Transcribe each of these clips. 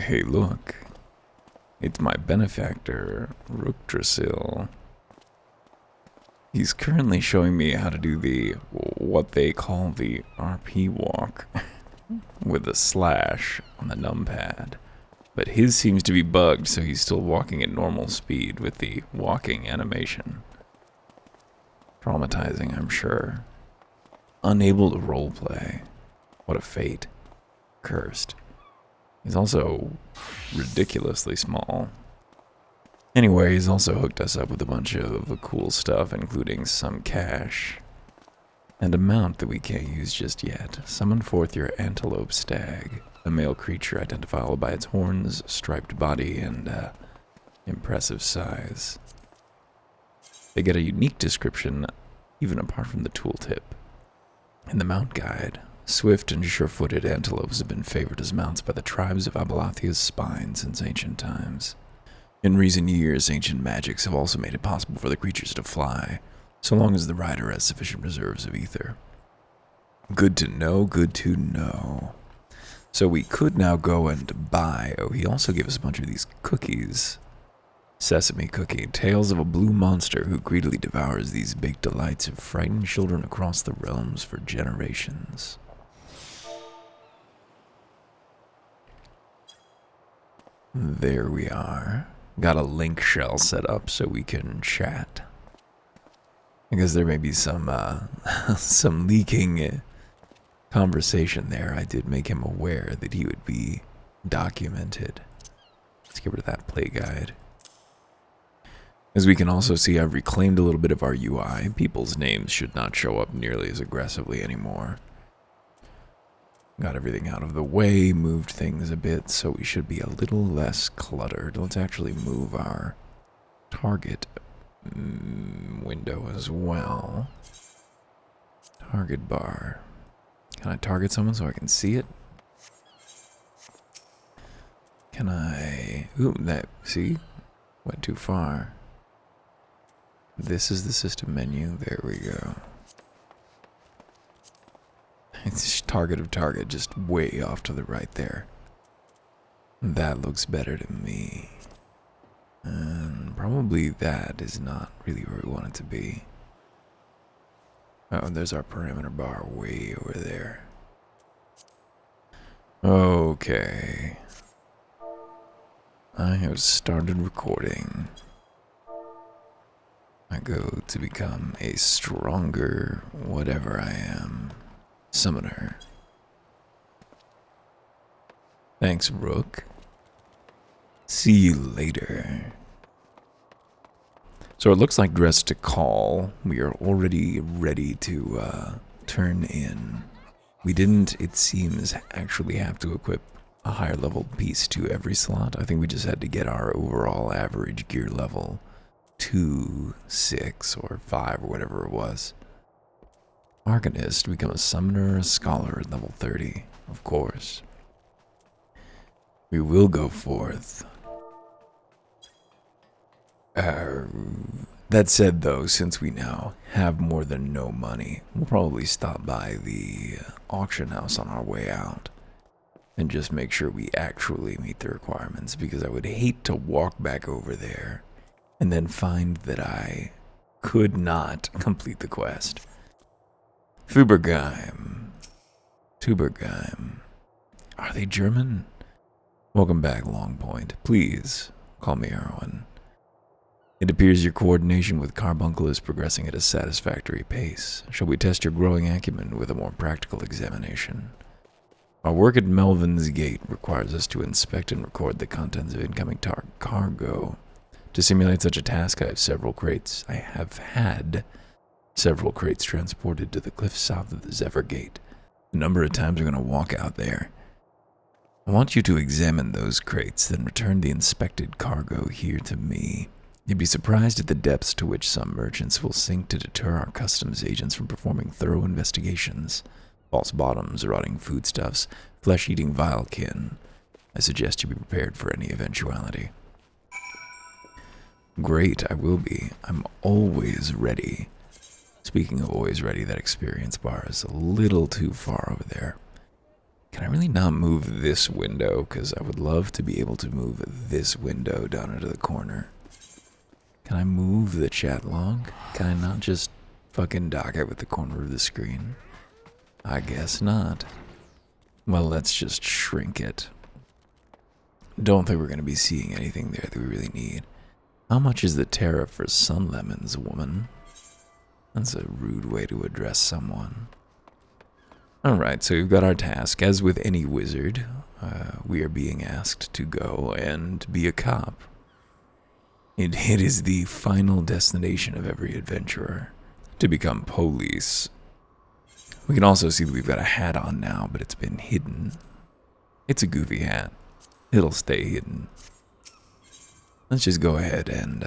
Hey, look. It's my benefactor, Rookdrasil. He's currently showing me how to do what they call the RP walk with a slash on the numpad. But his seems to be bugged, so he's still walking at normal speed with the walking animation. Traumatizing, I'm sure. Unable to roleplay. What a fate. Cursed. He's also ridiculously small. Anyway, he's also hooked us up with a bunch of cool stuff, including some cash. And a mount that we can't use just yet. Summon forth your antelope stag, a male creature identifiable by its horns, striped body, and impressive size. They get a unique description, even apart from the tooltip. In the mount guide, swift and sure-footed antelopes have been favored as mounts by the tribes of Abalathia's spine since ancient times. In recent years, ancient magics have also made it possible for the creatures to fly, so long as the rider has sufficient reserves of ether. Good to know, good to know. So we could now go and buy... Oh, he also gave us a bunch of these cookies. Sesame cookie, tales of a blue monster who greedily devours these baked delights of frightened children across the realms for generations. There we are. Got a link shell set up so we can chat. Because there may be some some leaking conversation there. I did make him aware that he would be documented. Let's get rid of that play guide. As we can also see, I've reclaimed a little bit of our UI. People's names should not show up nearly as aggressively anymore. Got everything out of the way, moved things a bit, so we should be a little less cluttered. Let's actually move our target window as well. Target bar. Can I target someone so I can see it? Can I... Ooh, that... See? Went too far. This is the system menu. There we go. It's target of target, just way off to the right there. That looks better to me. And probably that is not really where we want it to be. Oh, there's our parameter bar way over there. Okay. I have started recording. I go to become a stronger whatever I am. Summoner. Thanks, Rook. See you later. So it looks like dressed to call. We are already ready to turn in. We didn't, it seems, actually have to equip a higher level piece to every slot. I think we just had to get our overall average gear level to 6 or 5 or whatever it was. Arcanist, become a summoner, a scholar at level 30, of course. We will go forth. That said, though, since we now have more than no money, we'll probably stop by the auction house on our way out and just make sure we actually meet the requirements, because I would hate to walk back over there and then find that I could not complete the quest. Tubergeim. Are they German? Welcome back, Longpoint. Please, call me Erwin. It appears your coordination with Carbuncle is progressing at a satisfactory pace. Shall we test your growing acumen with a more practical examination? Our work at Melvin's Gate requires us to inspect and record the contents of incoming cargo. To simulate such a task, I have had several crates transported to the cliffs south of the Zephyr Gate. A number of times we're going to walk out there. I want you to examine those crates, then return the inspected cargo here to me. You'd be surprised at the depths to which some merchants will sink to deter our customs agents from performing thorough investigations. False bottoms, rotting foodstuffs, flesh-eating vilekin. I suggest you be prepared for any eventuality. Great, I will be. I'm always ready. Speaking of always ready, that experience bar is a little too far over there. Can I really not move this window? Because I would love to be able to move this window down into the corner. Can I move the chat log? Can I not just fucking dock it with the corner of the screen? I guess not. Well, let's just shrink it. Don't think we're going to be seeing anything there that we really need. How much is the tariff for sun lemons, woman? That's a rude way to address someone. Alright, so we've got our task. As with any wizard, we are being asked to go and be a cop. It is the final destination of every adventurer, to become police. We can also see that we've got a hat on now, but it's been hidden. It's a goofy hat. It'll stay hidden. Let's just go ahead and,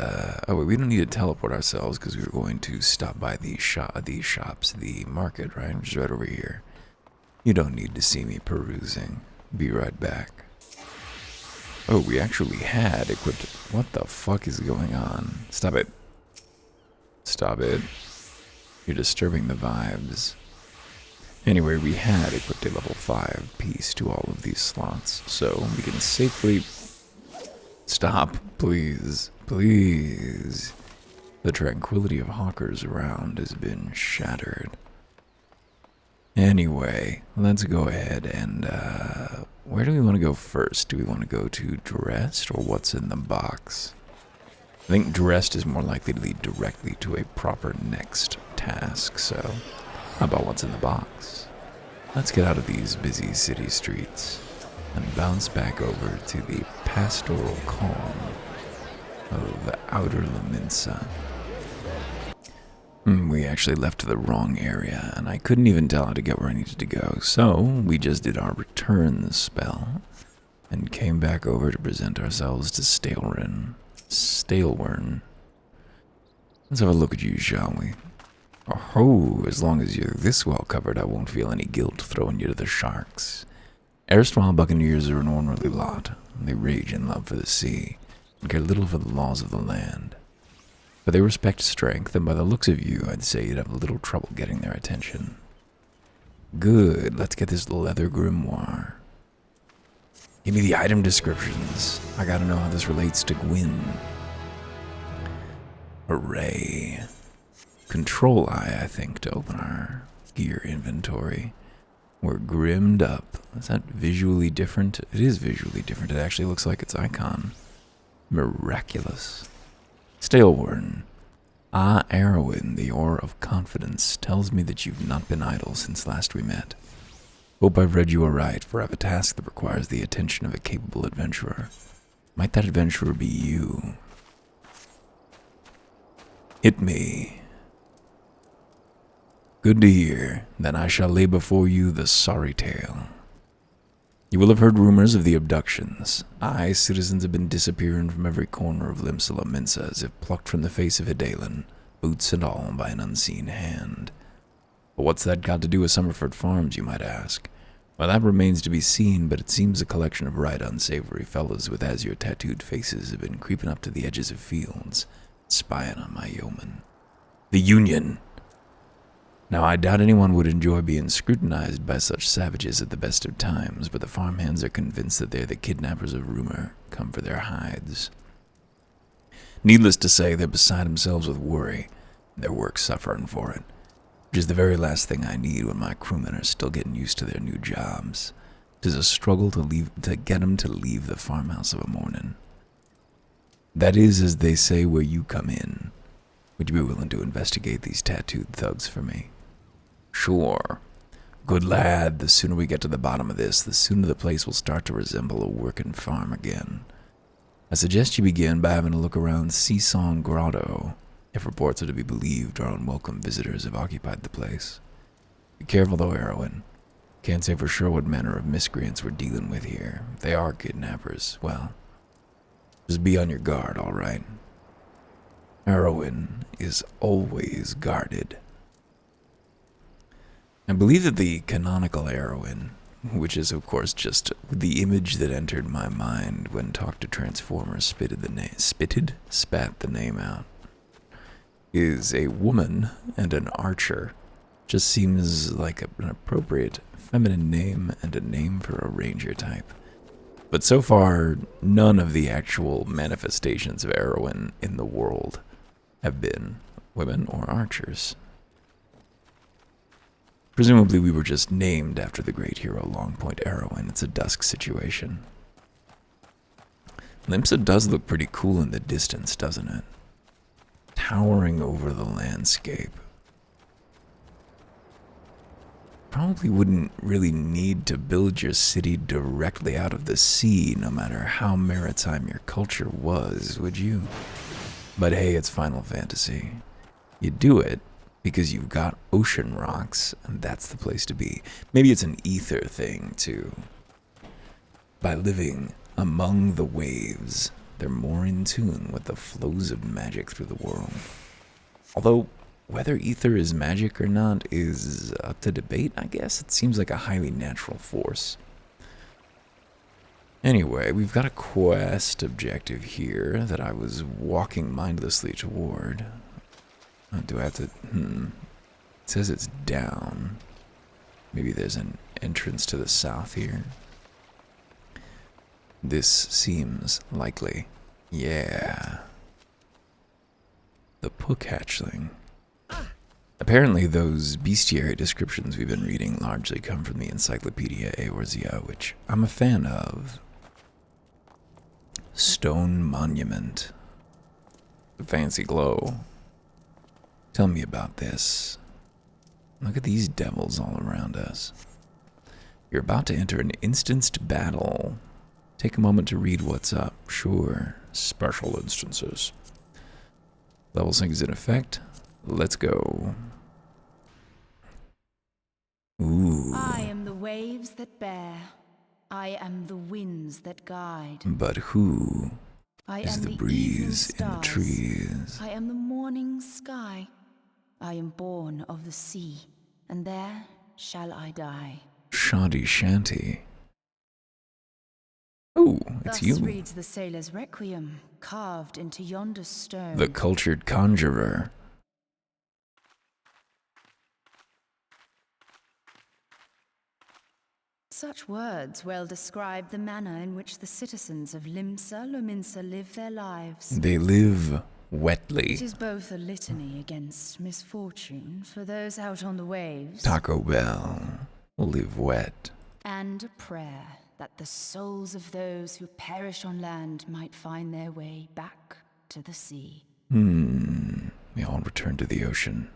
oh wait, we don't need to teleport ourselves because we were going to stop by these shops, the market, right? Which is right over here. You don't need to see me perusing. Be right back. Oh, we actually had equipped. What the fuck is going on? Stop it. Stop it. You're disturbing the vibes. Anyway, we had equipped a level 5 piece to all of these slots, so we can safely... Stop, please. Please. The tranquility of hawkers around has been shattered. Anyway, let's go ahead and, where do we want to go first? Do we want to go to dressed or what's in the box? I think dressed is more likely to lead directly to a proper next task, so how about what's in the box? Let's get out of these busy city streets and bounce back over to the pastoral calm of the outer Laminsa. We actually left the wrong area, and I couldn't even tell how to get where I needed to go, so we just did our return spell and came back over to present ourselves to Stalewern. Let's have a look at you, shall we? Oh, as long as you're this well covered, I won't feel any guilt throwing you to the sharks. Erstwhile buccaneers are an ornery lot. They rage in love for the sea and care little for the laws of the land. But they respect strength, and by the looks of you, I'd say you'd have a little trouble getting their attention. Good, let's get this leather grimoire. Give me the item descriptions. I gotta know how this relates to Gwyn. Hooray. Control I think, to open our gear inventory. We're grimmed up. Is that visually different? It is visually different. It actually looks like its icon. Miraculous. Stalewern. Ah, Arrowin, the ore of confidence, tells me that you've not been idle since last we met. Hope I've read you aright, for I have a task that requires the attention of a capable adventurer. Might that adventurer be you? Hit me. Good to hear. Then I shall lay before you the sorry tale. You will have heard rumors of the abductions. Aye, citizens have been disappearing from every corner of Limsa Minsa as if plucked from the face of Hidalin, boots and all, by an unseen hand. But what's that got to do with Summerford Farms, you might ask? Well, that remains to be seen, but it seems a collection of right unsavory fellows with azure-tattooed faces have been creeping up to the edges of fields, spying on my yeoman. The Union! Now, I doubt anyone would enjoy being scrutinized by such savages at the best of times, but the farmhands are convinced that they're the kidnappers of rumor, come for their hides. Needless to say, they're beside themselves with worry, and their work suffering for it, which is the very last thing I need when my crewmen are still getting used to their new jobs. 'Tis a struggle to get them to leave the farmhouse of a morning. That is, as they say, where you come in. Would you be willing to investigate these tattooed thugs for me? Sure. Good lad, the sooner we get to the bottom of this, the sooner the place will start to resemble a working farm again. I suggest you begin by having a look around Seasong Grotto. If reports are to be believed, our unwelcome visitors have occupied the place. Be careful though, Erwin. Can't say for sure what manner of miscreants we're dealing with here. If they are kidnappers, well, just be on your guard, all right? Erwin is always guarded. I believe that the canonical Erwin, which is of course just the image that entered my mind when Talk to Transformers spat the name out, is a woman and an archer Just seems like an appropriate feminine name and a name for a ranger type. But so far, none of the actual manifestations of Erwin in the world have been women or archers. Presumably we were just named after the great hero Longpoint Erwin. It's a dusk situation. Limsa does look pretty cool in the distance, doesn't it? Towering over the landscape. Probably wouldn't really need to build your city directly out of the sea, no matter how maritime your culture was, would you? But hey, it's Final Fantasy. You do it because you've got ocean rocks, and that's the place to be. Maybe it's an ether thing, too. By living among the waves, they're more in tune with the flows of magic through the world. Although, whether ether is magic or not is up to debate, I guess. It seems like a highly natural force. Anyway, we've got a quest objective here that I was walking mindlessly toward. Do I have to... It says it's down. Maybe there's an entrance to the south here. This seems likely. Yeah. The Pook hatchling. Apparently those bestiary descriptions we've been reading largely come from the Encyclopedia Eorzea, which I'm a fan of. Stone monument. The fancy glow. Tell me about this. Look at these devils all around us. You're about to enter an instanced battle. Take a moment to read what's up. Sure. Special instances. Level sync is in effect. Let's go. Ooh. I am the waves that bear. I am the winds that guide. But who is the breeze in the stars. trees? I am the morning sky. I am born of the sea, and there shall I die. Shanty Shanty. Ooh, it's Thus you. reads the sailor's requiem, carved into yonder stone. The cultured conjurer. Such words well describe the manner in which the citizens of Limsa Lominsa live their lives. They live wetly. It is both a litany against misfortune for those out on the waves, Taco Bell. Live wet. and a prayer that the souls of those who perish on land might find their way back to the sea. They all return to the ocean.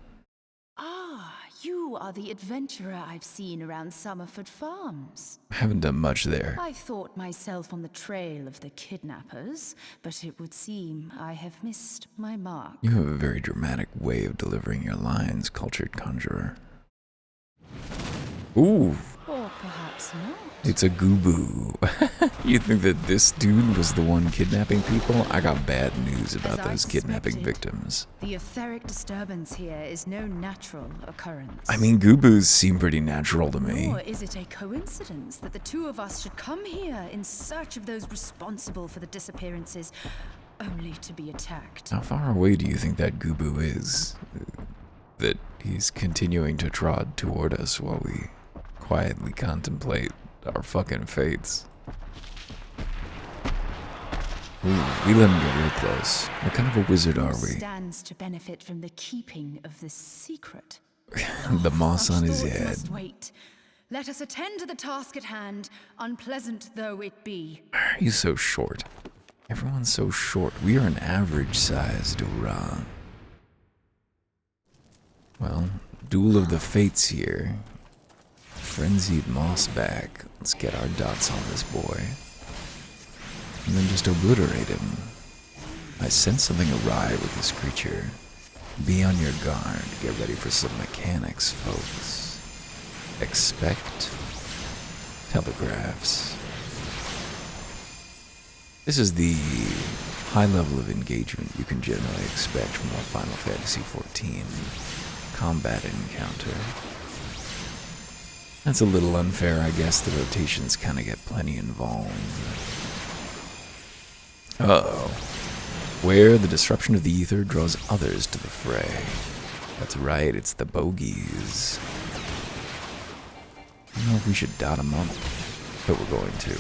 Ah, you are the adventurer I've seen around Summerford Farms. I haven't done much there. I thought myself on the trail of the kidnappers, but it would seem I have missed my mark. You have a very dramatic way of delivering your lines, cultured conjurer. Ooh, Or perhaps not. it's a Gooboo. You think that this dude was the one kidnapping people? I got bad news about As I those kidnapping suspected. victims. The etheric disturbance here is no natural occurrence. I mean, Gooboos seem pretty natural to me. Nor is it a coincidence that the two of us should come here in search of those responsible for the disappearances, only to be attacked. How far away do you think that Gooboo is? That he's continuing to trot toward us while we quietly contemplate our fucking fates. Ooh, we let him get real close. What kind of a wizard are Who we? stands to benefit from the keeping of this secret? The moss Such on his thoughts head. must wait. Let us attend to the task at hand, unpleasant though it be. He's so short. Everyone's so short. We are an average-sized Ura. Well, duel of the fates here. Frenzied moss back. Let's get our dots on this boy. And then just obliterate him. I sense something awry with this creature. Be on your guard. Get ready for some mechanics, folks. Expect telegraphs. This is the high level of engagement you can generally expect from a Final Fantasy XIV combat encounter. That's a little unfair, I guess. The rotations kind of get plenty involved. Uh-oh. Where the disruption of the ether draws others to the fray. That's right, it's the bogeys. I don't know if we should dot them up, but we're going to.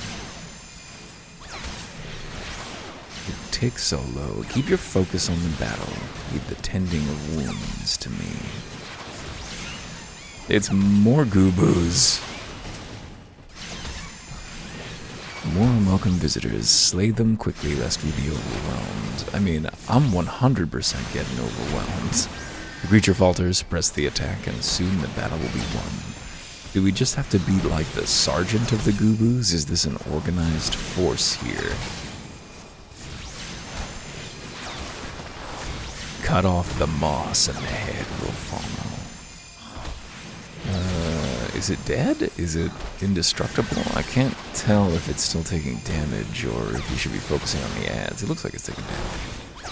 It ticks so low. Keep your focus on the battle. Leave the tending of wounds to me. It's more gooboos. More unwelcome visitors. Slay them quickly lest we be overwhelmed. I mean, I'm 100% getting overwhelmed. The creature falters, press the attack, and soon the battle will be won. Do we just have to be like the sergeant of the gooboos? Is this an organized force here? Cut off the moss and the head will follow. Is it dead? Is it indestructible? I can't tell if it's still taking damage or if we should be focusing on the ads. It looks like it's taking damage.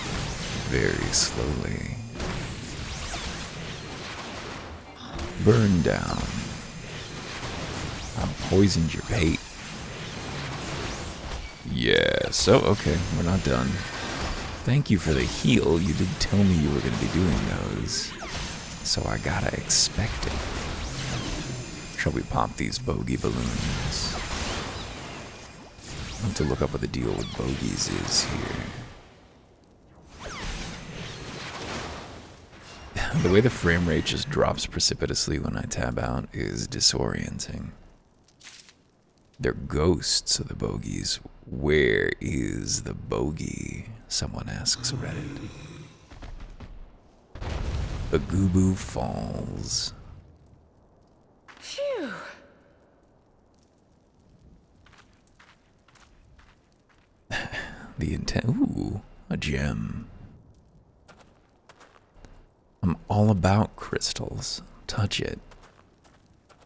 Very slowly. Burn down. I poisoned your bait. Yeah, so okay, we're not done. Thank you for the heal. You did tell me you were going to be doing those. So I gotta expect it. Shall we pop these bogey balloons? I'll have to look up what the deal with bogeys is here. The way the frame rate just drops precipitously when I tab out is disorienting. They're ghosts of the bogeys. Where is the bogey? Someone asks Reddit. The Gooboo Falls. Phew. The intent. Ooh, a gem. I'm all about crystals. Touch it.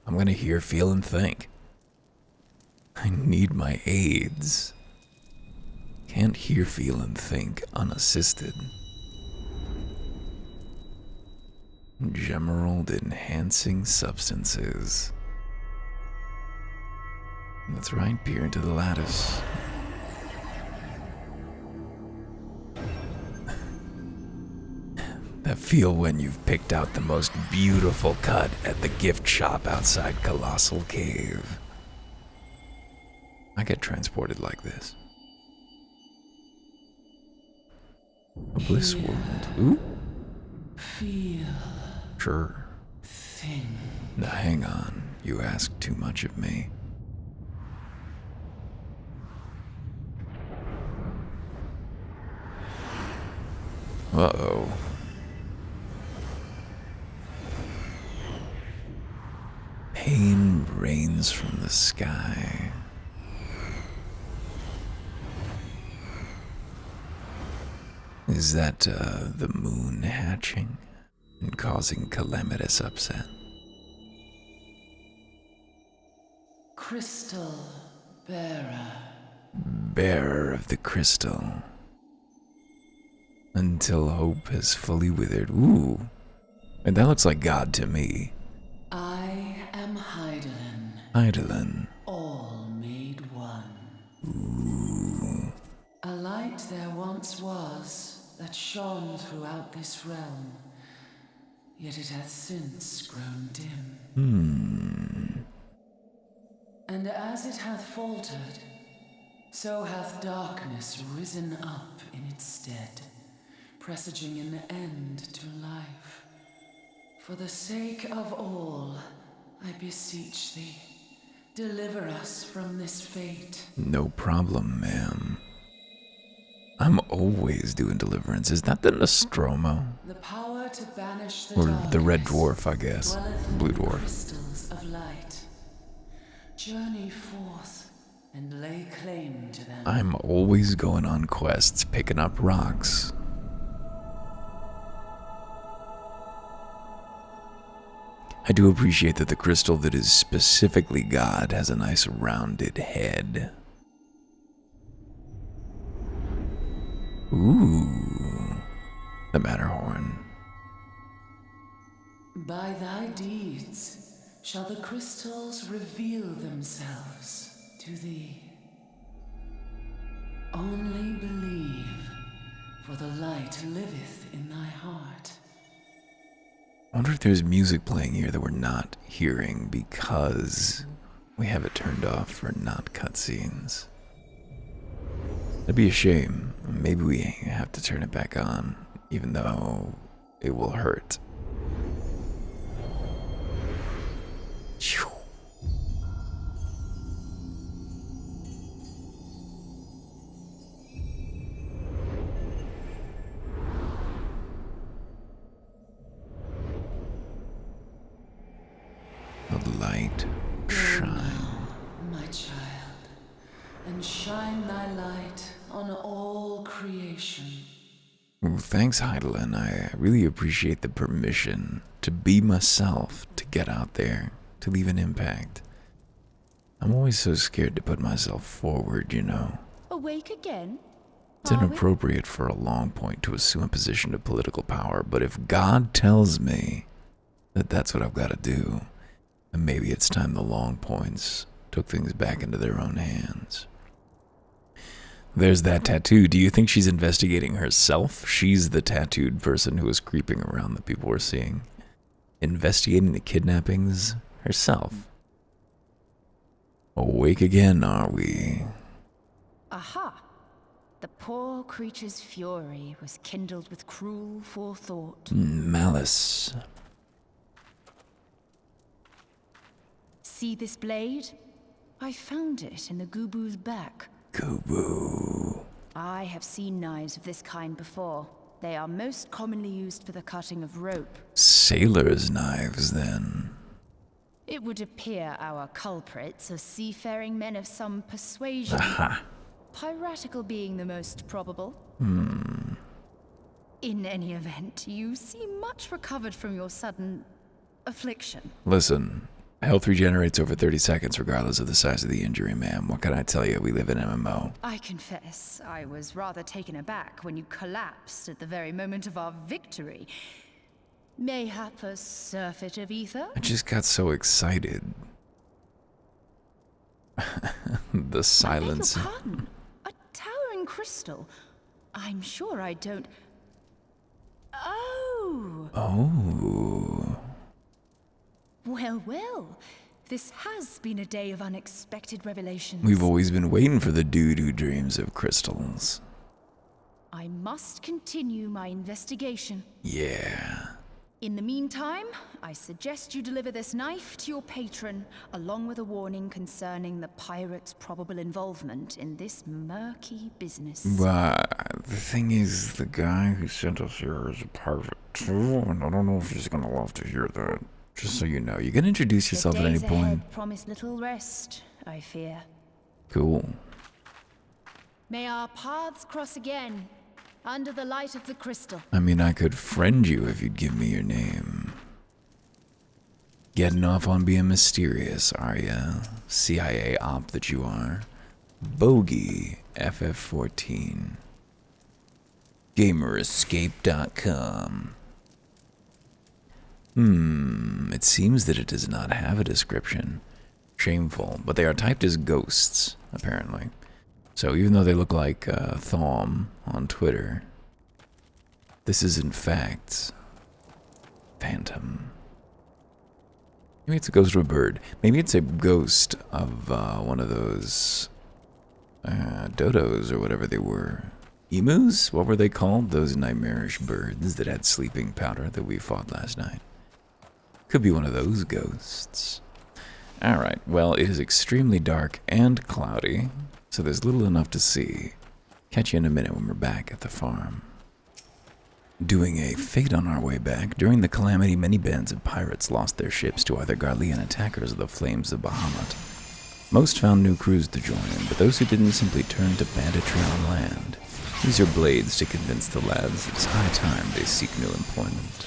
I'm gonna hear, feel, and think. I need my aids. Can't hear, feel, and think unassisted. Gemerald enhancing substances. That's right, peer into the lattice. That feel when you've picked out the most beautiful cut at the gift shop outside Colossal Cave. I get transported like this. A bliss world. Ooh. Feel. Sure. Thing. Now hang on. You ask too much of me. Uh-oh. Pain rains from the sky. Is that the moon hatching and causing calamitous upset? Crystal bearer. Bearer of the crystal. Until hope has fully withered. Ooh. And that looks like God to me. I am Hydaelyn. Hydaelyn. All made one. Ooh. A light there once was that shone throughout this realm, yet it hath since grown dim. And as it hath faltered, so hath darkness risen up in its stead, presaging an end to life. For the sake of all, I beseech thee, deliver us from this fate. No problem, ma'am. I'm always doing deliverance. Is that the Nostromo? The power to banish the Or darkness the Red Dwarf, I guess. dwelleth in Blue the Dwarf. crystals of light. Journey forth and lay claim to them. I'm always going on quests, picking up rocks. I do appreciate that the crystal that is specifically God has a nice rounded head. Ooh, the Matterhorn. By thy deeds shall the crystals reveal themselves to thee. Only believe, for the light liveth in thy heart. I wonder if there's music playing here that we're not hearing because we have it turned off for not cutscenes. That'd be a shame. Maybe we have to turn it back on, even though it will hurt. Phew. The light shine. My child, and shine thy light on all creation. Ooh, thanks, Heidelin. I really appreciate the permission to be myself, to get out there, to leave an impact. I'm always so scared to put myself forward, you know. Awake again? It's inappropriate for a long point to assume a position of political power, but if God tells me that that's what I've got to do, then maybe it's time the long points took things back into their own hands. There's that tattoo. Do you think she's investigating herself? She's the tattooed person who was creeping around that people were seeing. Investigating the kidnappings herself. Awake again, are we? Aha! The poor creature's fury was kindled with cruel forethought. Malice. See this blade? I found it in the Gubu's back. Gubu. I have seen knives of this kind before. They are most commonly used for the cutting of rope. Sailor's knives, then. It would appear our culprits are seafaring men of some persuasion. Aha. Piratical being the most probable. In any event, you seem much recovered from your sudden affliction. Listen, health regenerates over 30 seconds regardless of the size of the injury, ma'am. What can I tell you? We live in MMO. I confess, I was rather taken aback when you collapsed at the very moment of our victory. Mayhap a surfeit of ether? I just got so excited. The silence. I beg your pardon. A towering crystal. I'm sure I don't... Oh! Oh. Well, well. This has been a day of unexpected revelations. We've always been waiting for the dude who dreams of crystals. I must continue my investigation. Yeah. In the meantime, I suggest you deliver this knife to your patron, along with a warning concerning the pirate's probable involvement in this murky business. But the thing is, the guy who sent us here is a pirate too, and I don't know if he's gonna love to hear that. Just so you know, you can introduce yourself at any The days point. ahead promise little rest, I fear. Cool. May our paths cross again, under the light of the crystal. I mean, I could friend you if you'd give me your name. Getting off on being mysterious, are ya? CIA op that you are. Bogey FF14. GamerEscape.com. It seems that it does not have a description. Shameful, but they are typed as ghosts, apparently. So even though they look like Thom on Twitter, this is in fact Phantom. Maybe it's a ghost of a bird. Maybe it's a ghost of one of those dodos or whatever they were. Emus? What were they called? Those nightmarish birds that had sleeping powder that we fought last night. Could be one of those ghosts. Alright, well, it is extremely dark and cloudy, so there's little enough to see. Catch you in a minute when we're back at the farm. Doing a fate on our way back, during the calamity, many bands of pirates lost their ships to either Garlean attackers or the flames of Bahamut. Most found new crews to join, but those who didn't simply turned to banditry on land. These are blades to convince the lads it's high time they seek new employment.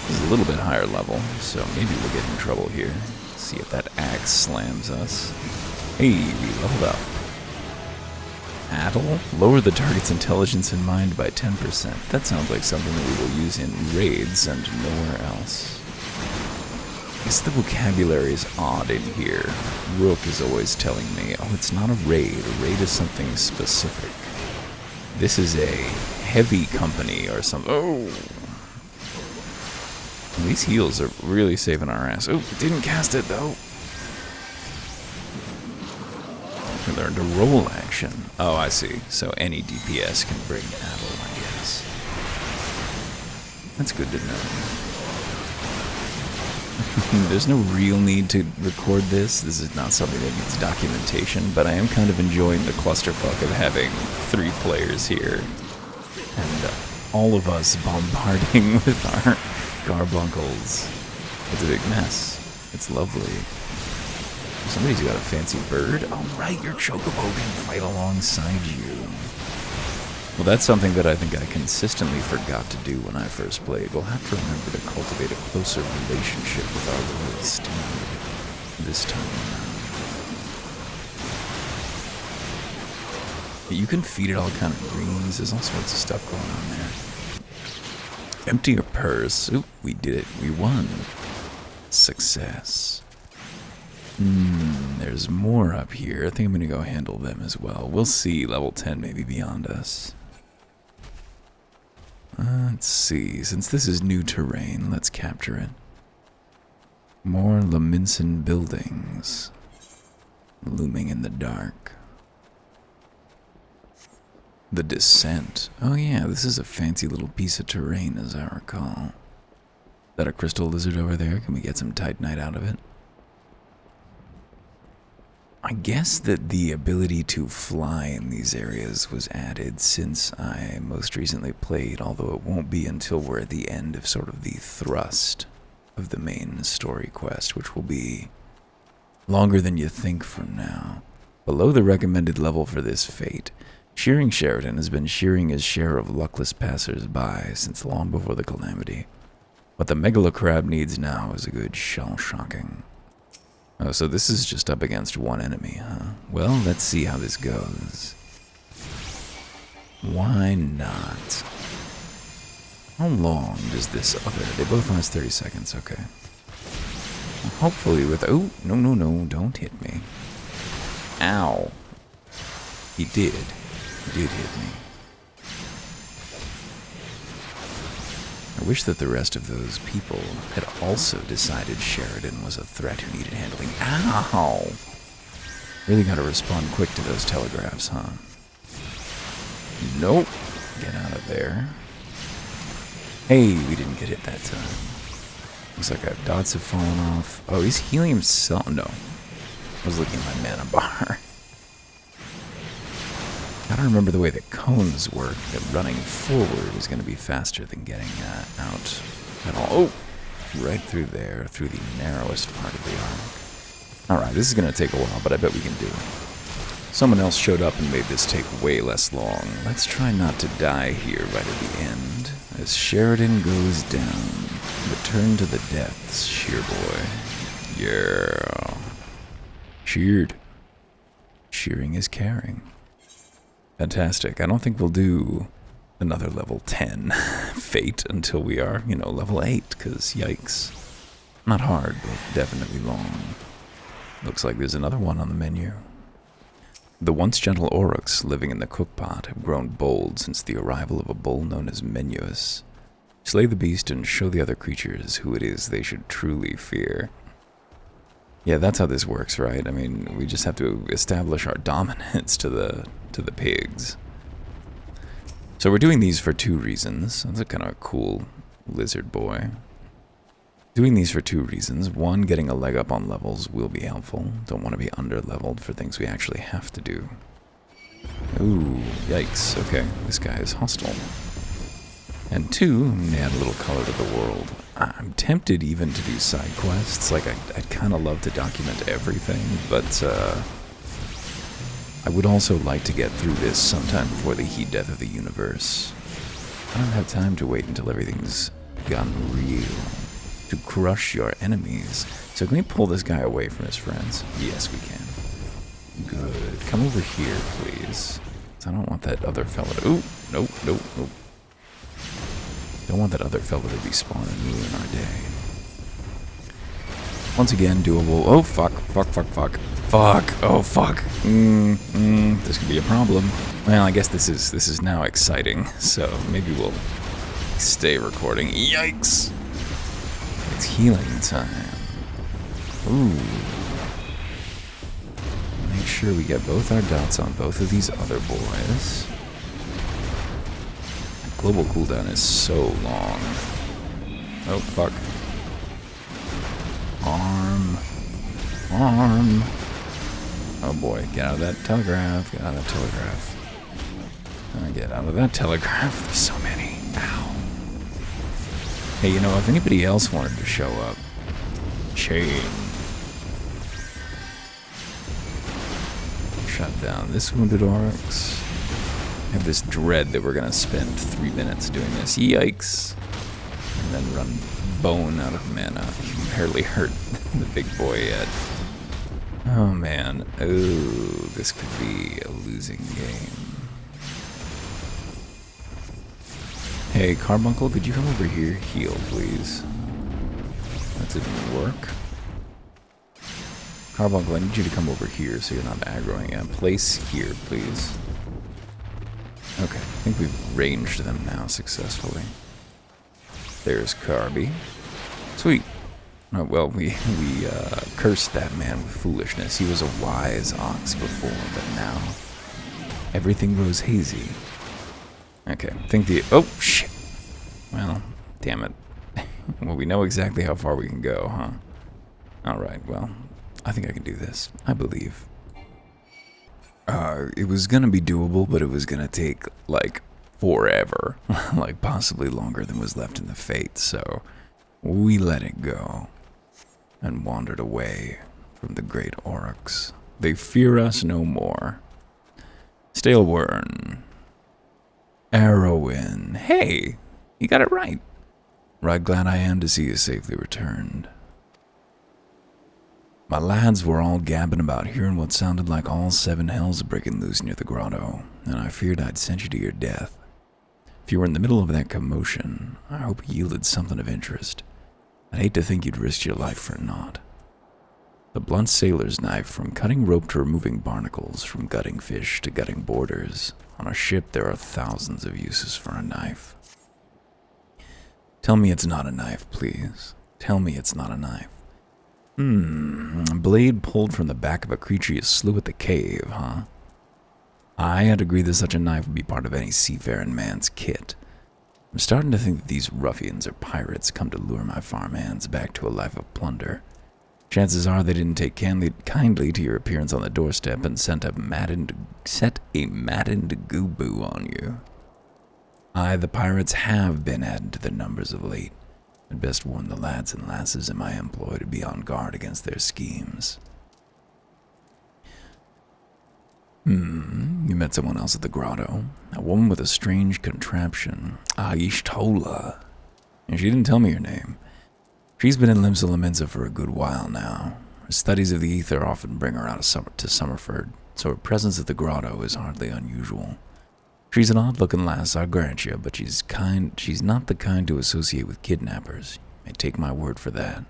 This is a little bit higher level, so maybe we'll get in trouble here. See if that axe slams us. Hey, we leveled up. Addle? Lower the target's intelligence and mind by 10%. That sounds like something that we will use in raids and nowhere else. I guess the vocabulary is odd in here. Rook is always telling me, oh, it's not a raid. A raid is something specific. This is a heavy company or something. Oh! These heals are really saving our ass. Oh, didn't cast it though. We learned a roll action. Oh, I see. So any DPS can bring Adel, I guess. That's good to know. There's no real need to record this. This is not something that needs documentation, but I am kind of enjoying the clusterfuck of having 3 players here. And all of us bombarding with our garbuncles. It's a big mess. It's lovely. Somebody's got a fancy bird. Oh, right, your chocobo can fight alongside you. Well, that's something that I think I consistently forgot to do when I first played. We'll have to remember to cultivate a closer relationship with our little steed this time around. You can feed it all kind of greens. There's all sorts of stuff going on there. Empty your purse. Oop, we did it. We won. Success. There's more up here. I think I'm gonna go handle them as well. We'll see. Level 10 maybe beyond us. Let's see. Since this is new terrain, let's capture it. More Laminson buildings looming in the dark. The Descent. Oh yeah, this is a fancy little piece of terrain as I recall. Is that a crystal lizard over there? Can we get some Titanite out of it? I guess that the ability to fly in these areas was added since I most recently played, although it won't be until we're at the end of sort of the thrust of the main story quest, which will be longer than you think from now. Below the recommended level for this fate, Shearing Sheridan has been shearing his share of luckless passers-by since long before the calamity. What the megalocrab needs now is a good shell-shocking. Oh, so this is just up against one enemy, huh? Well, let's see how this goes. Why not? How long does this other... They both last 30 seconds, okay. Hopefully with... Oh, no, don't hit me. Ow. He did. He did hit me. I wish that the rest of those people had also decided Sheridan was a threat who needed handling. Ow! Really gotta respond quick to those telegraphs, huh? Nope. Get out of there. Hey, we didn't get hit that time. Looks like our dots have fallen off. Oh, he's healing himself. No. I was looking at my mana bar. Gotta remember the way the cones work, that running forward is going to be faster than getting out at all. Oh! Right through there, through the narrowest part of the arc. Alright, this is going to take a while, but I bet we can do it. Someone else showed up and made this take way less long. Let's try not to die here right at the end. As Sheridan goes down, return to the depths, sheer boy. Yeah. Sheared. Shearing is caring. Fantastic. I don't think we'll do another level 10 fate until we are, level 8, because yikes. Not hard, but definitely long. Looks like there's another one on the menu. The once gentle Oryx living in the cookpot have grown bold since the arrival of a bull known as Menuus. Slay the beast and show the other creatures who it is they should truly fear. Yeah, that's how this works, right? I mean, we just have to establish our dominance to the pigs. So we're doing these for 2 reasons. That's a kind of cool lizard boy. Doing these for 2 reasons. One, getting a leg up on levels will be helpful. Don't want to be under-leveled for things we actually have to do. Ooh, yikes. Okay, this guy is hostile. And 2, add a little color to the world. I'm tempted even to do side quests. Like, I'd kind of love to document everything, but I would also like to get through this sometime before the heat death of the universe. I don't have time to wait until everything's gotten real. To crush your enemies. So can we pull this guy away from his friends? Yes, we can. Good. Come over here, please. I don't want that other fella to... Ooh, nope. Don't want that other fella to be spawning in our day. Once again, doable. Oh, fuck. Oh, fuck. This could be a problem. Well, I guess this is now exciting, so maybe we'll stay recording. Yikes! It's healing time. Ooh. Make sure we get both our dots on both of these other boys. Global cooldown is so long. Oh, fuck. Arm. Oh boy, get out of that telegraph. Get out of that telegraph. Get out of that telegraph. There's so many. Ow. Hey, you know, if anybody else wanted to show up, chain. Shut down this wounded oryx. I have this dread that we're gonna spend 3 minutes doing this. Yikes. And then run bone out of mana. You can barely hurt the big boy yet. Oh man. Oh, this could be a losing game. Hey, Carbuncle, could you come over here? Heal, please. That didn't work. Carbuncle, I need you to come over here so you're not aggroing him. Place here, please. Okay, I think we've ranged them now successfully. There's Carby. Sweet. Oh, well, we cursed that man with foolishness. He was a wise ox before, but now everything grows hazy. Okay, I think the... Oh, shit. Well, damn it. Well, we know exactly how far we can go, huh? Alright, well, I think I can do this. I believe. It was gonna be doable, but it was gonna take, like, forever. Like, possibly longer than was left in the fate, so we let it go and wandered away from the great Oryx. They fear us no more. Stalewern. Arrowin. Hey, you got it right. Right glad I am to see you safely returned. My lads were all gabbing about hearing what sounded like all 7 hells breaking loose near the grotto, and I feared I'd sent you to your death. If you were in the middle of that commotion, I hope it yielded something of interest. I'd hate to think you'd risked your life for naught. The blunt sailor's knife, from cutting rope to removing barnacles, from gutting fish to gutting boarders. On a ship, there are thousands of uses for a knife. Tell me it's not a knife, please. Tell me it's not a knife. A blade pulled from the back of a creature you slew at the cave, huh? I'd agree that such a knife would be part of any seafaring man's kit. I'm starting to think that these ruffians or pirates come to lure my farmhands back to a life of plunder. Chances are they didn't take kindly to your appearance on the doorstep and set a maddened goo-boo on you. Aye, the pirates have been added to their numbers of late. I'd best warn the lads and lasses in my employ to be on guard against their schemes. You met someone else at the grotto. A woman with a strange contraption. Ishtola. And she didn't tell me her name. She's been in Limsa Lamensa for a good while now. Her studies of the ether often bring her out to Summerford, so her presence at the grotto is hardly unusual. She's an odd-looking lass, I grant you, but she's not the kind to associate with kidnappers. You may take my word for that.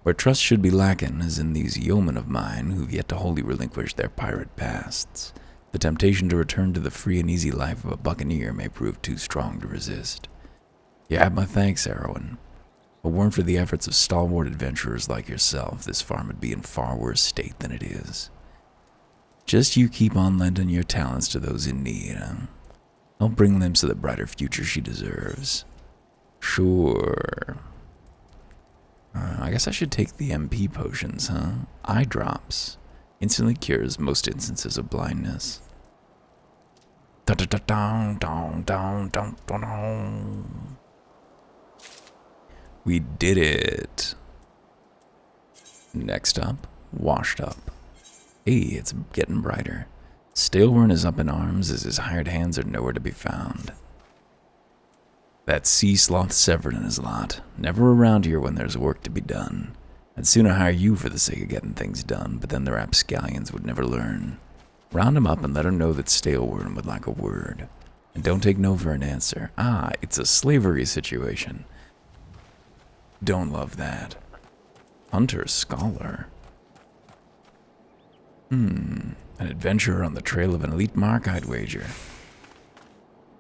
Where trust should be lacking is in these yeomen of mine who've yet to wholly relinquish their pirate pasts. The temptation to return to the free and easy life of a buccaneer may prove too strong to resist. You have my thanks, Arrowin. If it weren't for the efforts of stalwart adventurers like yourself, this farm would be in far worse state than it is. Just you keep on lending your talents to those in need, huh? Help bring Limsa the brighter future she deserves. Sure. I guess I should take the MP potions, huh? Eye drops. Instantly cures most instances of blindness. We did it. Next up, washed up. Hey, it's getting brighter. Stalewern is up in arms as his hired hands are nowhere to be found. That sea sloth severed in his lot. Never around here when there's work to be done. I'd sooner hire you for the sake of getting things done, but then the rapscallions would never learn. Round him up and let her know that Stalewern would like a word. And don't take no for an answer. Ah, it's a slavery situation. Don't love that. Hunter Scholar. An adventurer on the trail of an elite mark, I'd wager.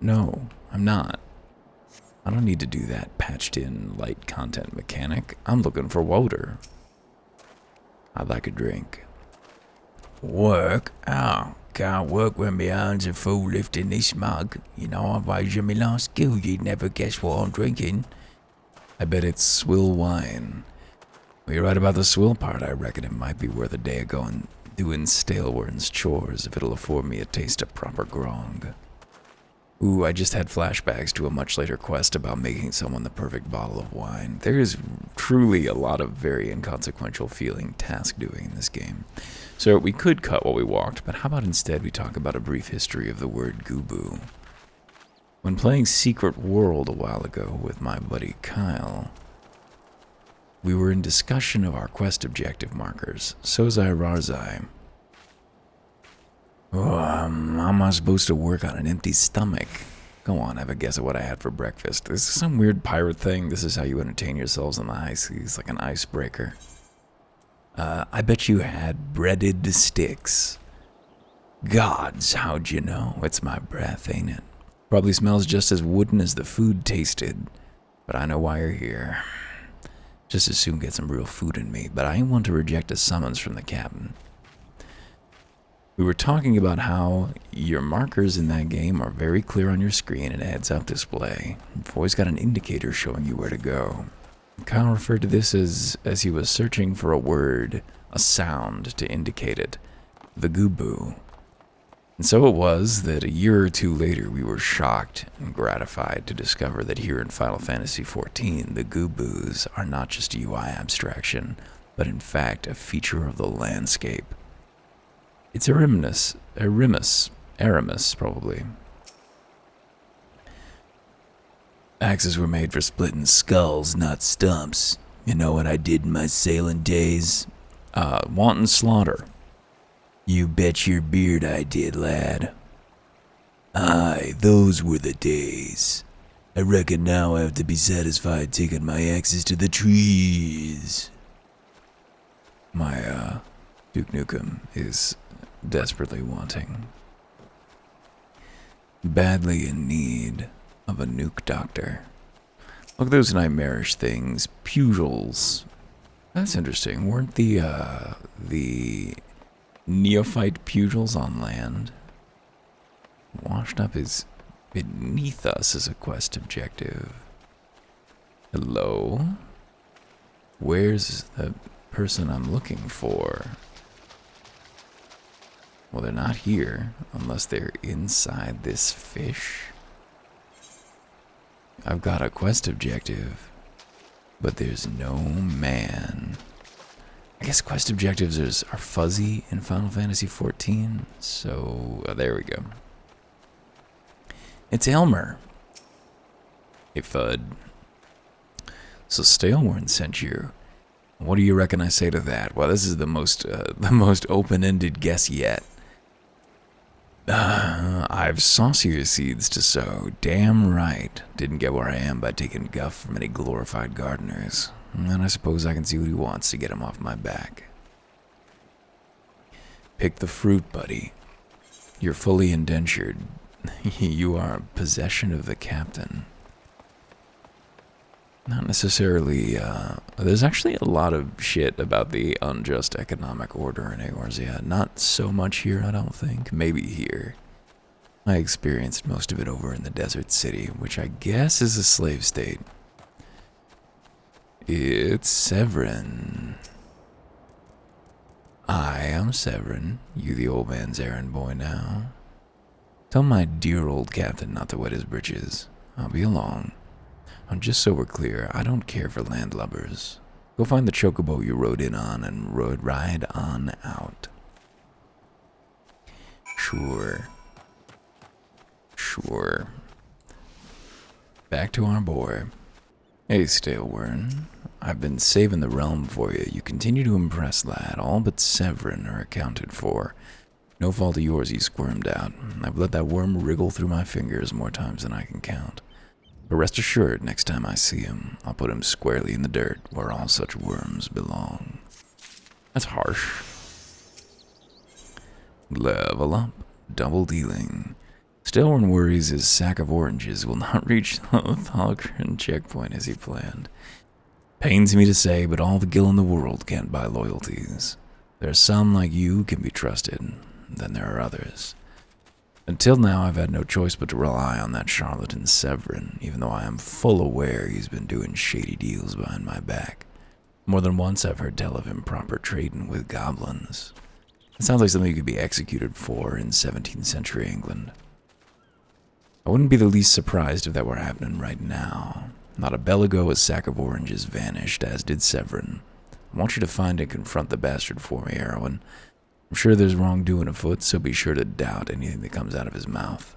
No, I'm not. I don't need to do that patched-in light content mechanic. I'm looking for water. I'd like a drink. Work? Oh, can't work when my hands are full lifting this mug. You know, I've raised my last skill. You'd never guess what I'm drinking. I bet it's swill wine. Well, you're right about the swill part. I reckon it might be worth a day of going doing Staleworn's chores if it'll afford me a taste of proper grog. Ooh, I just had flashbacks to a much later quest about making someone the perfect bottle of wine. There is truly a lot of very inconsequential feeling task doing in this game. So we could cut while we walked, but how about instead we talk about a brief history of the word Gubu? When playing Secret World a while ago with my buddy Kyle, we were in discussion of our quest objective markers. Sozai Rarzai. Oh, how am I supposed to work on an empty stomach? Go on, have a guess at what I had for breakfast. This is some weird pirate thing. This is how you entertain yourselves on the high seas, like an icebreaker. I bet you had breaded sticks. Gods, how'd you know? It's my breath, ain't it? Probably smells just as wooden as the food tasted. But I know why you're here. Just as soon get some real food in me, but I ain't one to reject a summons from the captain. We were talking about how your markers in that game are very clear on your screen and heads-up display. You've always got an indicator showing you where to go. Kyle referred to this as he was searching for a word, a sound to indicate it. The Gubu. And so it was that a year or two later we were shocked and gratified to discover that here in Final Fantasy XIV, the Gubus are not just a UI abstraction, but in fact a feature of the landscape. It's Aramis, probably. Axes were made for splitting skulls, not stumps. You know what I did in my sailing days? Wanton slaughter. You bet your beard I did, lad. Aye, those were the days. I reckon now I have to be satisfied taking my axes to the trees. My, Duke Nukem is desperately wanting. Badly in need of a nuke doctor. Look at those nightmarish things. Pugils. That's interesting. Weren't the neophyte pugils on land? Washed up is beneath us as a quest objective. Hello? Where's the person I'm looking for? Well, they're not here, unless they're inside this fish. I've got a quest objective, but there's no man. I guess quest objectives are fuzzy in Final Fantasy XIV, so there we go. It's Elmer. Hey, Fudd. So Staleworn sent you. What do you reckon I say to that? Well, this is the most open-ended guess yet. I've saucier seeds to sow. Damn right. Didn't get where I am by taking guff from any glorified gardeners. And I suppose I can see what he wants to get him off my back. Pick the fruit, buddy. You're fully indentured. You are possession of the captain. Not necessarily, there's actually a lot of shit about the unjust economic order in Eorzea. Not so much here, I don't think. Maybe here. I experienced most of it over in the desert city, which I guess is a slave state. It's Severin. I am Severin. You the old man's errand boy now. Tell my dear old captain not to wet his britches. I'll be along. And just so we're clear, I don't care for landlubbers. Go find the chocobo you rode in on and ride on out. Sure. Back to our boy. Hey, Staleworn. I've been saving the realm for you. You continue to impress, lad. All but Severin are accounted for. No fault of yours he squirmed out. I've let that worm wriggle through my fingers more times than I can count. But rest assured, next time I see him, I'll put him squarely in the dirt where all such worms belong. That's harsh. Level up. Double dealing. Stelron worries his sack of oranges will not reach the Thalgren checkpoint as he planned. Pains me to say, but all the gil in the world can't buy loyalties. There are some like you who can be trusted, then there are others. Until now, I've had no choice but to rely on that charlatan Severin, even though I am full aware he's been doing shady deals behind my back. More than once I've heard tell of improper trading with goblins. It sounds like something you could be executed for in 17th century England. I wouldn't be the least surprised if that were happening right now. Not a bell ago, a sack of oranges vanished, as did Severin. I want you to find and confront the bastard for me, Erwin. I'm sure there's wrongdoing afoot, so be sure to doubt anything that comes out of his mouth.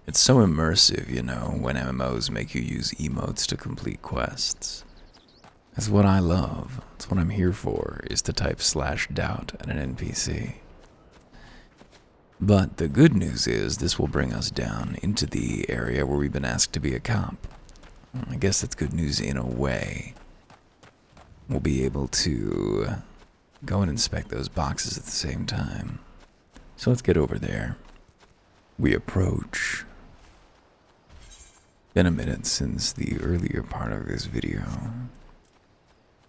It's so immersive, you know, when MMOs make you use emotes to complete quests. That's what I love. That's what I'm here for, is to type /doubt at an NPC. But the good news is this will bring us down into the area where we've been asked to be a cop. I guess that's good news in a way. We'll be able to go and inspect those boxes at the same time. So let's get over there. We approach. Been a minute since the earlier part of this video.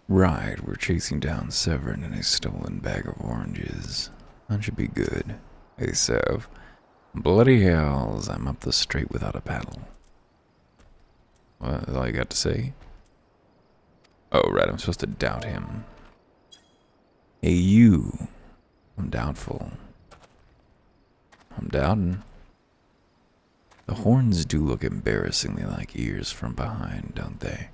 Right, we're chasing down Severin and his stolen bag of oranges. That should be good. Hey, Sev. Bloody hells, I'm up the straight without a paddle. What, is all you got to say? Oh, right, I'm supposed to doubt him. Hey, you. I'm doubtful. I'm doubting. The horns do look embarrassingly like ears from behind, don't they?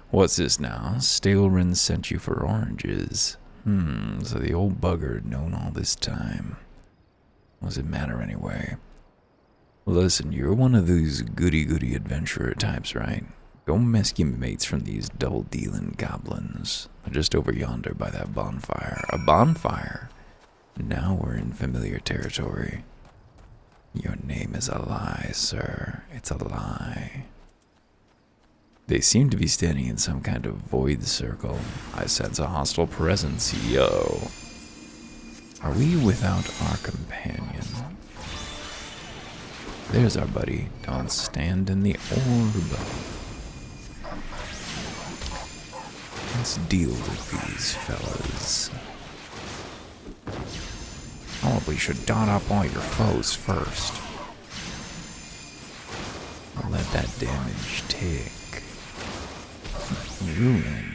What's this now? Stelron sent you for oranges. So the old bugger had known all this time. What does it matter anyway? Listen, you're one of those goody-goody adventurer types, right? Go mess your mates from these double-dealing goblins. They're just over yonder by that bonfire. A bonfire? Now we're in familiar territory. Your name is a lie, sir. It's a lie. They seem to be standing in some kind of void circle. I sense a hostile presence, yo. Are we without our companion? There's our buddy. Don't stand in the orb. Let's deal with these fellas. Probably should dot up all your foes first. I'll let that damage tick. Ruin.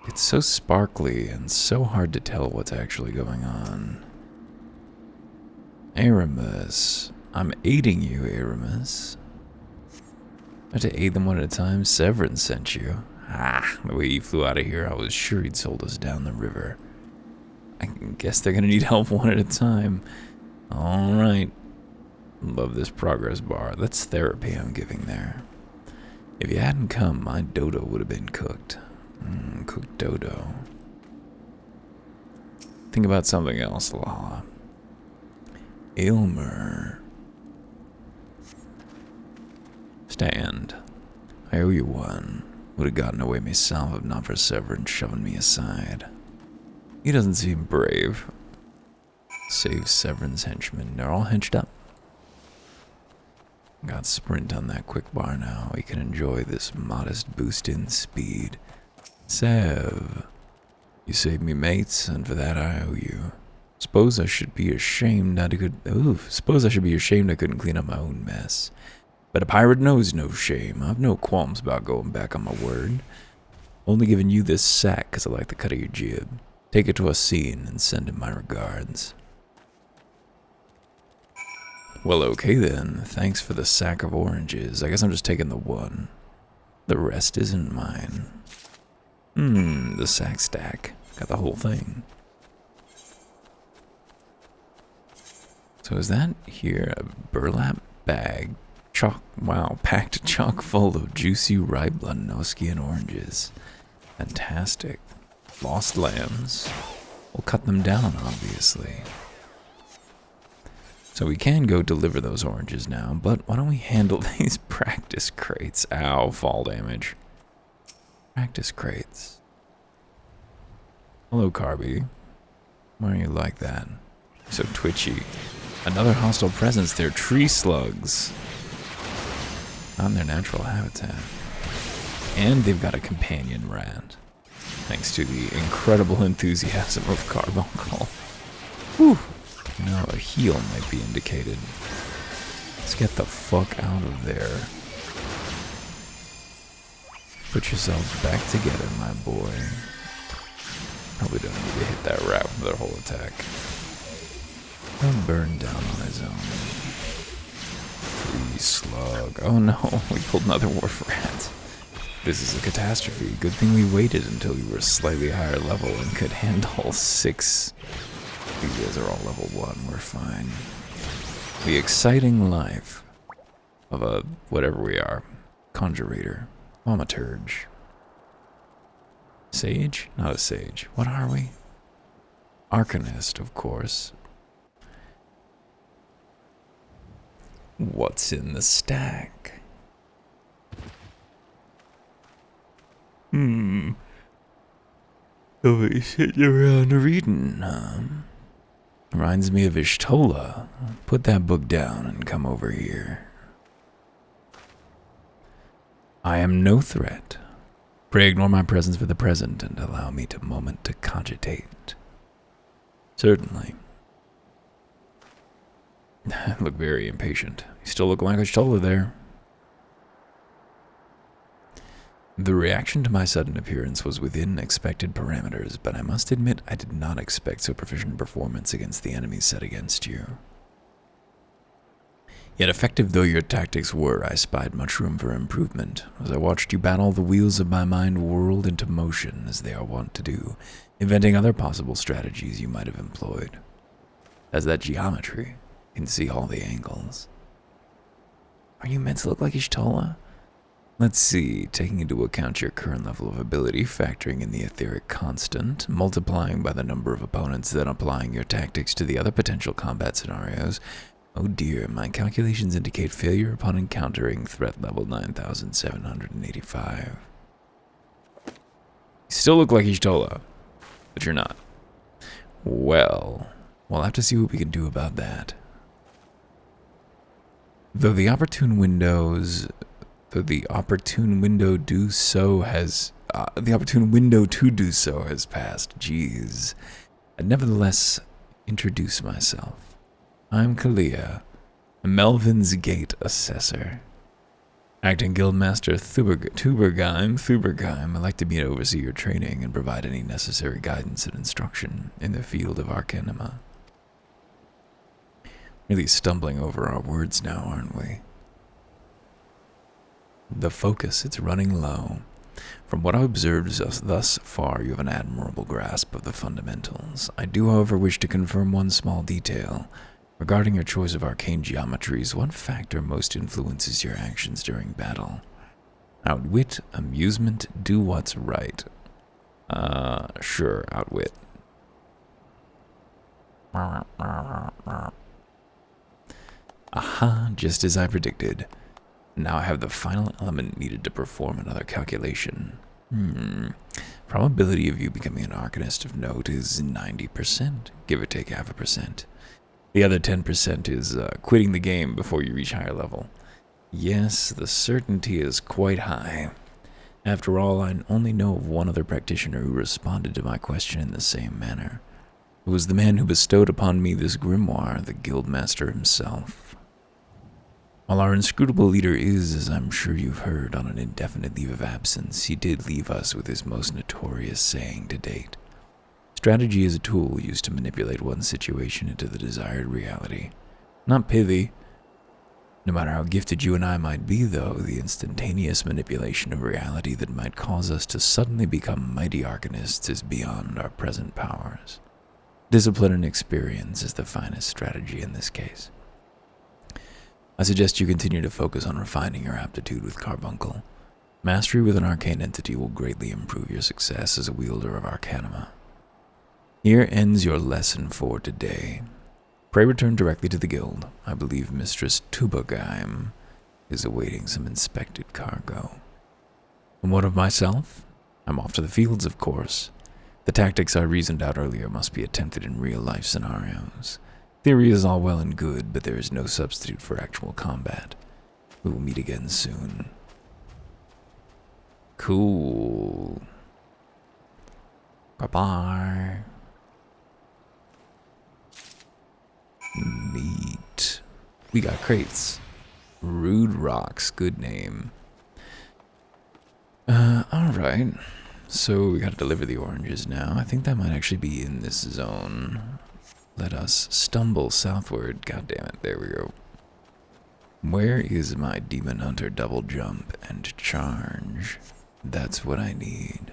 It's so sparkly and so hard to tell what's actually going on. Aramis. I'm aiding you, Aramis. I had to aid them one at a time. Severin sent you. The way you flew out of here, I was sure he'd sold us down the river. I guess they're gonna need help one at a time. Alright. Love this progress bar. That's therapy I'm giving there. If you hadn't come, my dodo would have been cooked. Cooked dodo. Think about something else, Lala. Ilmer. Stand. I owe you one. Would have gotten away myself if not for Severin shoving me aside. He doesn't seem brave. Save Severin's henchmen. They're all henched up. Got sprint on that quick bar now. We can enjoy this modest boost in speed. Sev, you saved me, mates, and for that I owe you. Suppose I should be ashamed I couldn't clean up my own mess. But a pirate knows no shame. I've no qualms about going back on my word. Only giving you this sack because I like the cut of your jib. Take it to a scene and send him my regards. Well, okay then. Thanks for the sack of oranges. I guess I'm just taking the one. The rest isn't mine. The sack stack. Got the whole thing. So is that here a burlap bag? Packed chock full of juicy ripe Blanovskian oranges. Fantastic. Lost lambs. We'll cut them down, obviously. So we can go deliver those oranges now, but why don't we handle these practice crates? Ow, fall damage. Practice crates. Hello, Carby. Why are you like that? So twitchy. Another hostile presence. They're tree slugs. Not in their natural habitat. And they've got a companion rat. Thanks to the incredible enthusiasm of Carbuncle. Whew. You know, a heal might be indicated. Let's get the fuck out of there. Put yourself back together, my boy. Probably don't need to hit that rat with their whole attack. He'll burn down on his own. Tree slug. Oh no, we pulled another wharf rat. This is a catastrophe. Good thing we waited until we were slightly higher level and could handle 6. These guys are all level 1. We're fine. The exciting life of a whatever we are. Conjurator. Thaumaturge. Sage? Not a sage. What are we? Arcanist, of course. What's in the stack? Nobody sitting around reading, Reminds me of Ishtola. Put that book down and come over here. I am no threat. Pray ignore my presence for the present and allow me a moment to cogitate. Certainly. I look very impatient. You still look like Ishtola there. The reaction to my sudden appearance was within expected parameters, but I must admit I did not expect so proficient performance against the enemies set against you. Yet effective though your tactics were, I spied much room for improvement. As I watched you battle, the wheels of my mind whirled into motion, as they are wont to do, inventing other possible strategies you might have employed. As that geometry can see all the angles. Are you meant to look like Ishtola? Let's see, taking into account your current level of ability, factoring in the etheric constant, multiplying by the number of opponents, then applying your tactics to the other potential combat scenarios. Oh dear, my calculations indicate failure upon encountering threat level 9,785. You still look like Ishtola, but you're not. Well, we'll have to see what we can do about that. Though the opportune window to do so has passed. Jeez. I'd nevertheless introduce myself. I'm Kalia, Melvin's Gate Assessor. Acting Guildmaster Thubergeim elected me to oversee your training and provide any necessary guidance and instruction in the field of Arcanima. Really stumbling over our words now, aren't we? The focus, it's running low. From what I've observed thus far, you have an admirable grasp of the fundamentals. I do, however, wish to confirm one small detail. Regarding your choice of arcane geometries, what factor most influences your actions during battle? Outwit, amusement, do what's right. Sure, outwit. Aha, just as I predicted. Now I have the final element needed to perform another calculation. Probability of you becoming an Arcanist of note is 90%, give or take 0.5%. The other 10% is quitting the game before you reach higher level. Yes, the certainty is quite high. After all, I only know of one other practitioner who responded to my question in the same manner. It was the man who bestowed upon me this grimoire, the Guildmaster himself. While our inscrutable leader is, as I'm sure you've heard, on an indefinite leave of absence, he did leave us with his most notorious saying to date. Strategy is a tool used to manipulate one situation into the desired reality. Not pithy. No matter how gifted you and I might be, though, the instantaneous manipulation of reality that might cause us to suddenly become mighty Arcanists is beyond our present powers. Discipline and experience is the finest strategy in this case. I suggest you continue to focus on refining your aptitude with Carbuncle. Mastery with an arcane entity will greatly improve your success as a wielder of Arcanima. Here ends your lesson for today. Pray return directly to the guild. I believe Mistress Thubergeim is awaiting some inspected cargo. And what of myself? I'm off to the fields, of course. The tactics I reasoned out earlier must be attempted in real-life scenarios. Theory is all well and good, but there is no substitute for actual combat. We will meet again soon. Cool. Bye-bye. Neat. We got crates. Rude Rocks, good name. Alright. So we gotta deliver the oranges now. I think that might actually be in this zone. Let us stumble southward. God damn it, there we go. Where is my Demon Hunter double jump and charge? That's what I need.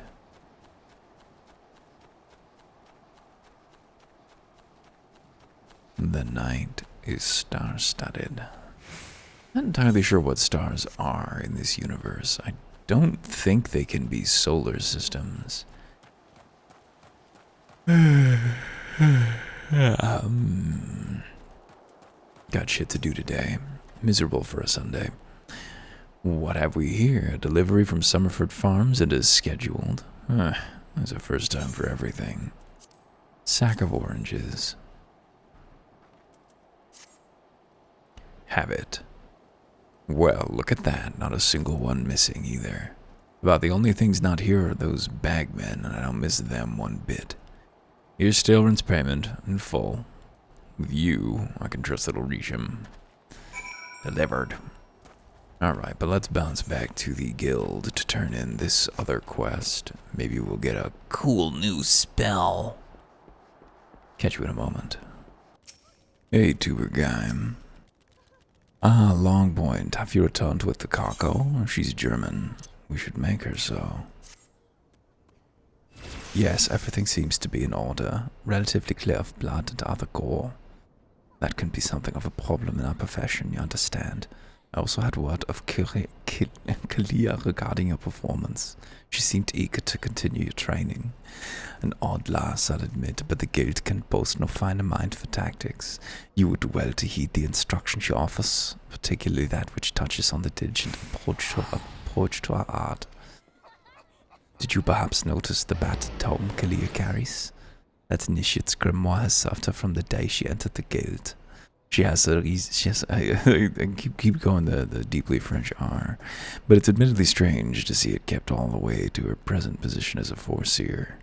The night is star-studded. Not entirely sure what stars are in this universe. I don't think they can be solar systems. Got shit to do today. Miserable for a Sunday. What have we here? A delivery from Summerford Farms. It is scheduled. There's a first time for everything. Sack of oranges. Have it. Well, look at that. Not a single one missing either. About the only things not here are those bagmen, and I don't miss them one bit. Here's Stalron's payment, in full. With you, I can trust it'll reach him. Delivered. Alright, but let's bounce back to the guild to turn in this other quest. Maybe we'll get a cool new spell. Catch you in a moment. Hey, tuber guy. Ah, Longpoint, have you returned with the cargo? She's German. We should make her so. Yes, everything seems to be in order. Relatively clear of blood and other gore. That can be something of a problem in our profession, you understand. I also had word of Kalia regarding your performance. She seemed eager to continue your training. An odd lass, I'll admit, but the guild can boast no finer mind for tactics. You would do well to heed the instructions she offers, particularly that which touches on the diligent approach to our art. Did you perhaps notice the battered tome Kalia carries? That initiate's grimoire has served her from the day she entered the guild. She has I keep going the deeply French R, but it's admittedly strange to see it kept all the way to her present position as a foreseer.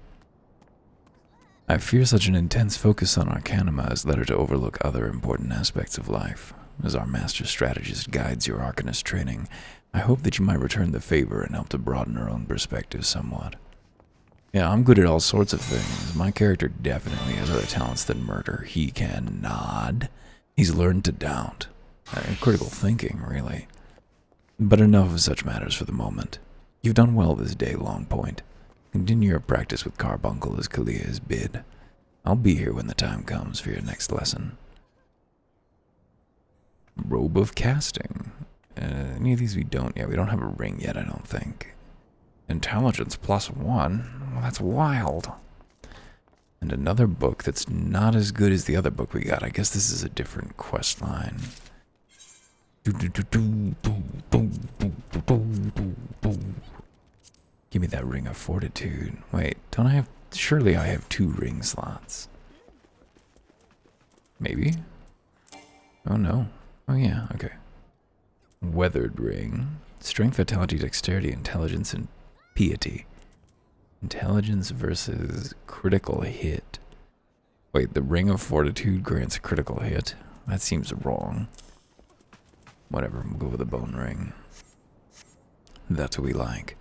I fear such an intense focus on Arcanima has led her to overlook other important aspects of life. As our master strategist guides your Arcanist training, I hope that you might return the favor and help to broaden her own perspective somewhat. Yeah, I'm good at all sorts of things. My character definitely has other talents than murder. He can nod. He's learned to doubt. Critical thinking, really. But enough of such matters for the moment. You've done well this day, Longpoint. Continue your practice with Carbuncle as Kalia has bid. I'll be here when the time comes for your next lesson. Robe of Casting. Any of these we don't yet. We don't have a ring yet, I don't think. Intelligence +1? Well, that's wild. And another book that's not as good as the other book we got. I guess this is a different quest line. Give me that Ring of Fortitude. Wait, don't I have... Surely I have 2 ring slots. Maybe? Oh no. Oh yeah, okay. Weathered Ring. Strength, Vitality, Dexterity, Intelligence, and Piety. Intelligence versus critical hit. Wait, the Ring of Fortitude grants a critical hit? That seems wrong. Whatever, we'll go with the Bone Ring. That's what we like.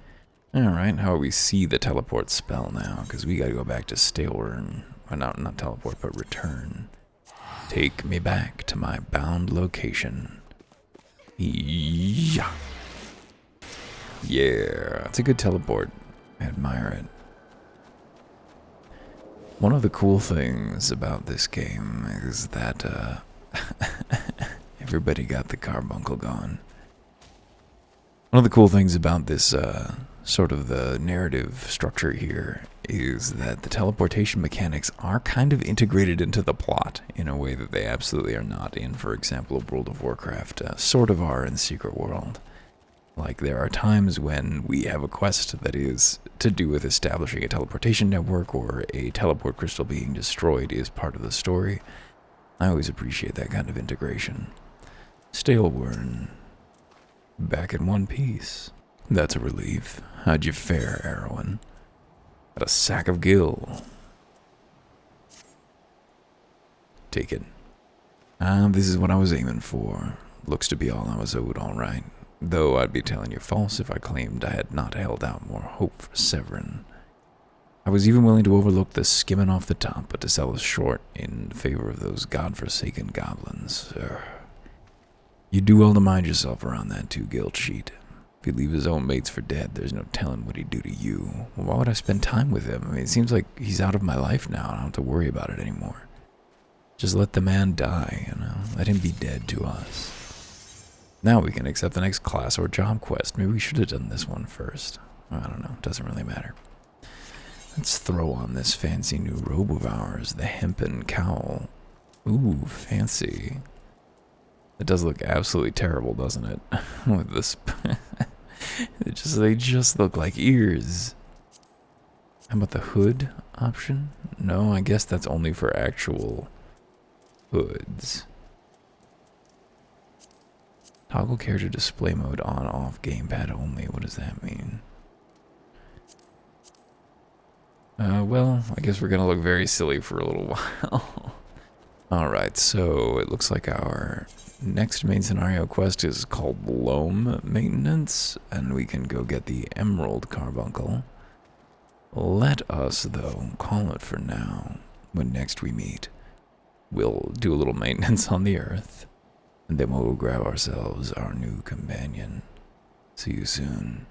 Alright, how do we see the teleport spell now? Because we gotta go back to Stalron. Well, not teleport, but return. Take me back to my bound location. Yeah. Yeah, it's a good teleport. I admire it. One of the cool things about this game is that everybody got the carbuncle going. One of the cool things about this sort of the narrative structure here is that the teleportation mechanics are kind of integrated into the plot in a way that they absolutely are not in, for example, World of Warcraft, sort of are in Secret World. Like, there are times when we have a quest that is to do with establishing a teleportation network or a teleport crystal being destroyed is part of the story. I always appreciate that kind of integration. Still, we're back in one piece. That's a relief. How'd you fare, Erwin? Got a sack of gill. Take it. This is what I was aiming for. Looks to be all I was owed, all right. Though I'd be telling you false if I claimed I had not held out more hope for Severin. I was even willing to overlook the skimming off the top, but to sell us short in favor of those godforsaken goblins. You do well to mind yourself around that two-guild cheat. If he'd leave his own mates for dead, there's no telling what he'd do to you. Well, why would I spend time with him? I mean, it seems like he's out of my life now. I don't have to worry about it anymore. Just let the man die, you know. Let him be dead to us. Now we can accept the next class or job quest. Maybe we should have done this one first. I don't know. It doesn't really matter. Let's throw on this fancy new robe of ours, the hempen cowl. Ooh, fancy. It does look absolutely terrible, doesn't it? With this, they just look like ears. How about the hood option? No, I guess that's only for actual hoods. Toggle character display mode on off gamepad only. What does that mean? Well, I guess we're gonna look very silly for a little while. Alright, so it looks like our next main scenario quest is called Loam Maintenance, and we can go get the Emerald Carbuncle. Let us, though, call it for now. When next we meet, we'll do a little maintenance on the earth, and then we'll grab ourselves our new companion. See you soon.